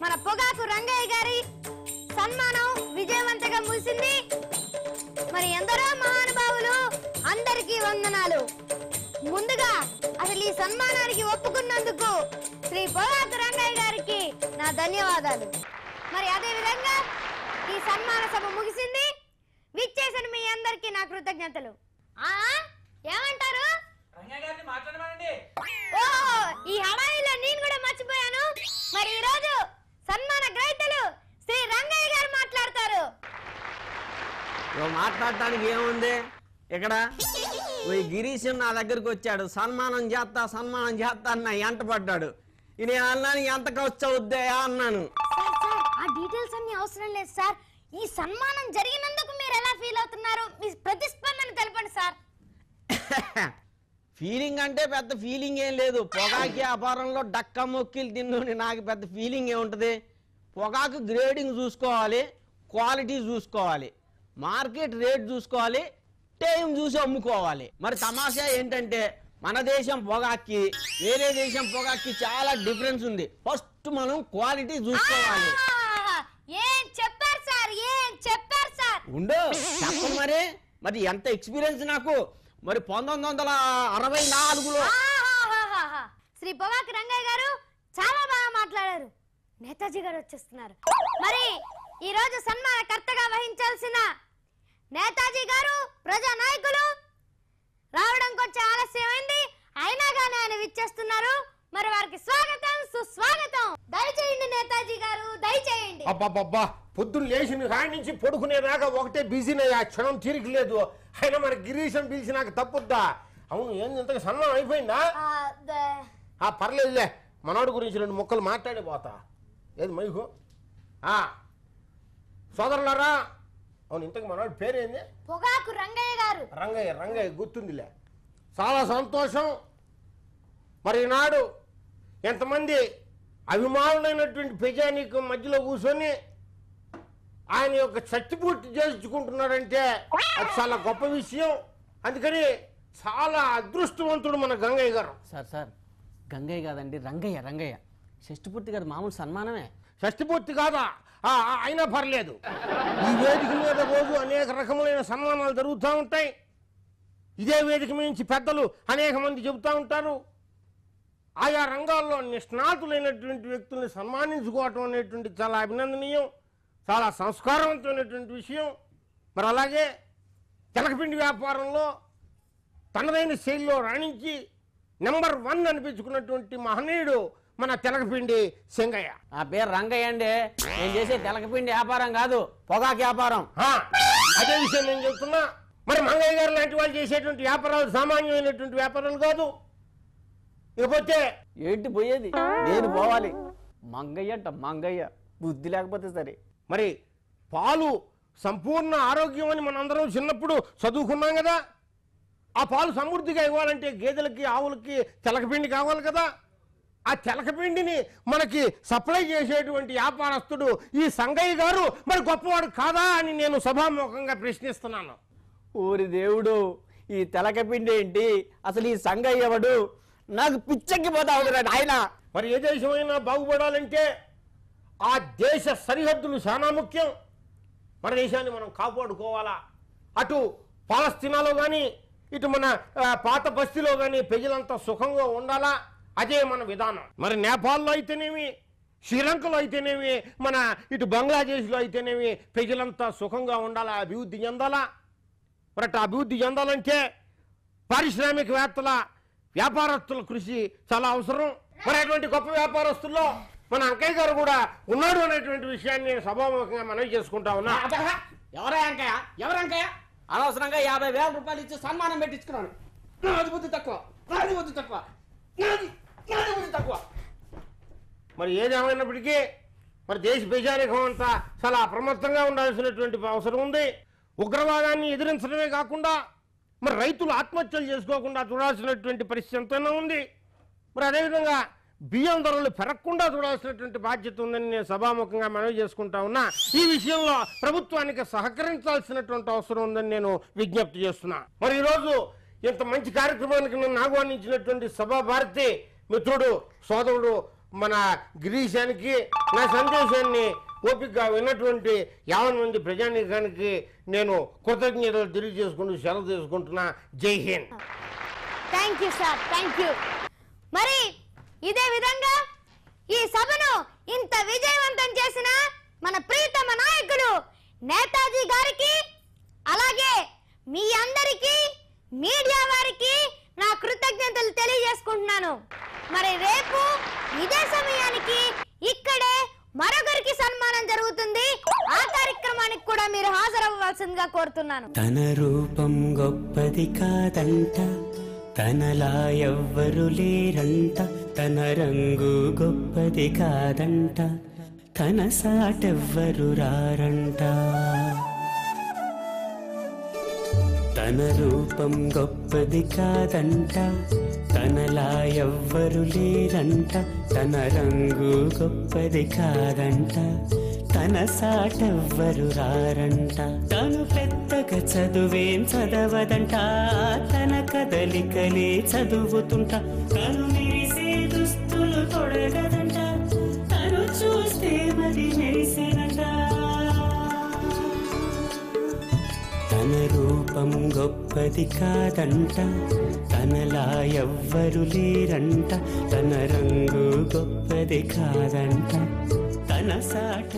మన పొగాకు రంగయ్య గారి సన్మానం విజయవంతంగా ముగిసింది. మరి ఎందరో మహానుభావులు, అందరికీ వందనాలు. ముందుగా అసలు ఈ సన్మానానికి ఒప్పుకున్నందుకు శ్రీ పొగాకు రంగయ్య గారికి నా ధన్యవాదాలు. మరి అదే విధంగా ఈ సన్మాన సభ ముగిసింది. విచ్చేసిన మీ అందరికీ నా కృతజ్ఞతలు. ఏమంటారు? ఈ హడాయిలో నేను కూడా మర్చిపోయాను. మరి ఈ రోజు సన్మాన గ్రహీతలు శ్రీ రంగయ్య గారు మాట్లాడతారు. మాట్లాడటానికి ఏముంది, ఇక్కడ గిరీష్ నా దగ్గరకు వచ్చాడు. సన్మానం చేస్తా అన్న ఎంట పడ్డాడు. నేను అన్నానికి ఎంత ఖర్చు అవుద్దా అన్నాను. ఆ డీటెయిల్స్ అన్ని అవసరం లేదు సార్. ఈ సన్మానం జరిగినందుకు మీరు ఎలా ఫీల్ అవుతున్నారు? మీ ప్రతిస్పందన తెలపండి సార్. ఫీలింగ్ అంటే పెద్ద ఫీలింగ్ ఏం లేదు. పొగాకు వ్యాపారంలో డక్క మొక్కిలు తిన్నుని నాకు పెద్ద ఫీలింగ్ ఏముంటుంది. పొగాకు గ్రేడింగ్ చూసుకోవాలి, క్వాలిటీ చూసుకోవాలి, మార్కెట్ రేట్ చూసుకోవాలి, టైం చూసి అమ్ముకోవాలి. మరి తమాషా ఏంటంటే మన దేశం పొగాక్కి వేరే దేశం పొగాక్కి చాలా డిఫరెన్స్ ఉంది. ఫస్ట్ మనం క్వాలిటీ చూసుకోవాలి. ఏం చెప్పారు సార్, ఏం చెప్పారు సార్? ఉండు చెప్ప మరి. మరి ఎంత ఎక్స్పీరియన్స్ నాకు. మరి 1964లో శ్రీ పొగాకు రంగయ్య గారు చాలా బాగా మాట్లాడారు. నేతాజీ గారు వచ్చేస్తున్నారు. మరి ఈ రోజు సన్మానకర్తగా వహించాల్సిన నేతాజీ గారు, ప్రజా నాయకులు రావడం కొంచెం ఆలస్యమైంది, అయినా కానీ ఆయన విచ్చేస్తున్నారు. మరి వారికి స్వాగతం, సుస్వాగతం. దయచేయండి నేతాజీ గారు, దయచేయండి. అబ్బా పొద్దున్న లేచిన కాడి నుంచి పడుకునేదాకా ఒకటే బిజీనయ్యా, క్షణం తీరిక లేదు. అయినా మన గిరీశం పిలిచి నాకు తప్పుద్దా? అవును, ఏంది ఇంతగా సన్మానం అయిపోయిందా? పర్లేదులే, మనోడి గురించి 2 ముక్కలు మాట్లాడి పోతా. ఏది మైకు సోదరులారా? అవును, ఇంతకు మనోడి పేరేంది? పొగాకు రంగయ్య గారు. రంగయ్య గుర్తుందిలే. చాలా సంతోషం. మరి ఈనాడు ఎంతమంది అభిమానులైనటువంటి ప్రజానీకం మధ్యలో కూర్చొని ఆయన యొక్క చచ్చిపూర్తి చేయించుకుంటున్నాడంటే అది చాలా గొప్ప విషయం. అందుకని చాలా అదృష్టవంతుడు మన గంగయ్య గారు. సార్ గంగయ్య కాదండి, రంగయ్య. షష్టిపూర్తి గారు మామూలు సన్మానమే. షష్టిపూర్తి కాదా? అయినా పర్లేదు. ఈ వేదిక మీద రోజు అనేక రకములైన సన్మానాలు జరుగుతూ ఉంటాయి. ఇదే వేదిక నుంచి పెద్దలు అనేక మంది చెబుతూ ఉంటారు. ఆయా రంగాల్లో నిష్ణాతులైనటువంటి వ్యక్తుల్ని సన్మానించుకోవటం అనేటువంటి చాలా అభినందనీయం, చాలా సంస్కారవంతమైనటువంటి విషయం. మరి అలాగే తెలకపిండి వ్యాపారంలో తనదైన శైలిలో రాణించి నెంబర్ 1 అనిపించుకున్నటువంటి మహనీయుడు మన తెలకపిండి సింగయ్య. ఆ పేరు రంగయ్య అండి. నేను చేసే తెలకపిండి వ్యాపారం కాదు, పొగాకు వ్యాపారం. అదే విషయం నేను చెప్తున్నా. మరి మంగయ్య గారు లాంటి వాళ్ళు చేసేటువంటి వ్యాపారాలు సామాన్యమైనటువంటి వ్యాపారాలు కాదు. ఇకపోతే ఏంటి పోయేది? నేను పోవాలి. మంగయ్య బుద్ధి లేకపోతే సరే. మరి పాలు సంపూర్ణ ఆరోగ్యం అని మనందరం చిన్నప్పుడు చదువుకున్నాం కదా. ఆ పాలు సమృద్ధిగా ఇవ్వాలంటే గేదెలకి, ఆవులకి తెలకపిండి కావాలి కదా. ఆ తెలకపిండిని మనకి సప్లై చేసేటువంటి వ్యాపారస్తుడు ఈ సంగయ్య గారు మరి గొప్పవాడు కాదా అని నేను సభాముఖంగా ప్రశ్నిస్తున్నాను. ఊరి దేవుడు, ఈ తెలకపిండి ఏంటి, అసలు ఈ సంగయ్య ఎవడు? నాకు పిచ్చెక్కిపోతా ఉన్నాడు ఆయన. మరి ఏ దేశమైనా బాగుపడాలంటే ఆ దేశ సరిహద్దులు చాలా ముఖ్యం. మన దేశాన్ని మనం కాపాడుకోవాలా. అటు పాలస్తీనాలో కానీ ఇటు మన పాత బస్తీలో కానీ ప్రజలంతా సుఖంగా ఉండాలా. అదే మన విధానం. మరి నేపాల్లో అయితేనేమి, శ్రీలంకలో అయితేనేమి, మన ఇటు బంగ్లాదేశ్లో అయితేనేమి ప్రజలంతా సుఖంగా ఉండాలా, అభివృద్ధి చెందాలా. మరి అటు అభివృద్ధి చెందాలంటే పారిశ్రామికవేత్తల, వ్యాపారస్తుల కృషి చాలా అవసరం. మరి అటువంటి గొప్ప వ్యాపారస్తుల్లో మన అంకయ్య గారు కూడా ఉన్నాడు అనేటువంటి విషయాన్ని సభాముఖంగా మనవి చేసుకుంటా ఉన్నా. ఎవరు అంకయ్య? అనవసరంగా 50,000 రూపాయలు ఇచ్చి సన్మానం పెట్టించుకున్నాను. నాది బుద్ధి తక్కువ. మరి ఏదేమైనప్పటికీ మరి దేశ ప్రజానీకం అంతా చాలా అప్రమత్తంగా ఉండాల్సినటువంటి అవసరం ఉంది. ఉగ్రవాదాన్ని ఎదిరించడమే కాకుండా మరి రైతులు ఆత్మహత్యలు చేసుకోకుండా చూడాల్సినటువంటి పరిస్థితి ఎంతైనా ఉంది. మరి అదేవిధంగా బియ్యం ధరలు పెరగకుండా చూడాల్సినటువంటి బాధ్యత ఉందని నేను సభాముఖంగా మనవి చేసుకుంటా ఉన్నా. ఈ విషయంలో ప్రభుత్వానికి సహకరించాల్సినటువంటి అవసరం ఉందని నేను విజ్ఞప్తి చేస్తున్నా. మరి ఈరోజు ఇంత మంచి కార్యక్రమానికి నన్ను ఆహ్వానించినటువంటి సభా భారతి మిత్రుడు, సోదరుడు మన గిరీశానికి నా సందేశాన్ని ఓపికగా విన్నటువంటి 50 మంది ప్రజానీకానికి నేను కృతజ్ఞతలు తెలియజేసుకుంటూ సెలవు తీసుకుంటున్నా. జై Hind. Thank you sir, thank you. మరి ఇదే విధంగా ఈ సభను ఇంత విజయవంతం చేసిన మన ప్రియతమ నాయకుడు నేతాజీ గారికి, అలాగే మీ అందరికీ మీడియా వారికి నా కృతజ్ఞతలు తెలియజేసుకుంటున్నాను. మరి రేపు ఇదే సమయానికి ఇక్కడే మరొకరికి సన్మానం జరుగుతుంది. ఆ కార్యక్రమానికి కూడా మీరు హాజరవ్వాల్సిందిగా కోరుతున్నాను. తన రూపం గొప్పది కాదంట, తనలా ఎవ్వరు లేరంట, తన రంగు గొప్పది కాదంట, తన సాటెవ్వరు రారంట. తన రూపం గొప్పది కాదంట, తనలా ఎవ్వరు లేరంట, తన రంగు గొప్పది కాదంట, తన సాటెవ్వరు రారంట. తను పెద్దగా చదువేం చదవదంట, తన కదలికలే చదువుతుంట, తను మెరిసే దుస్తులు తొడగదంట, తను చూస్తే మరి మెరిసేనంట. తన రూపం గొప్పది కాదంట, తనలా ఎవ్వరు లేరంట, తన రంగు గొప్పది కాదంట, తన సాట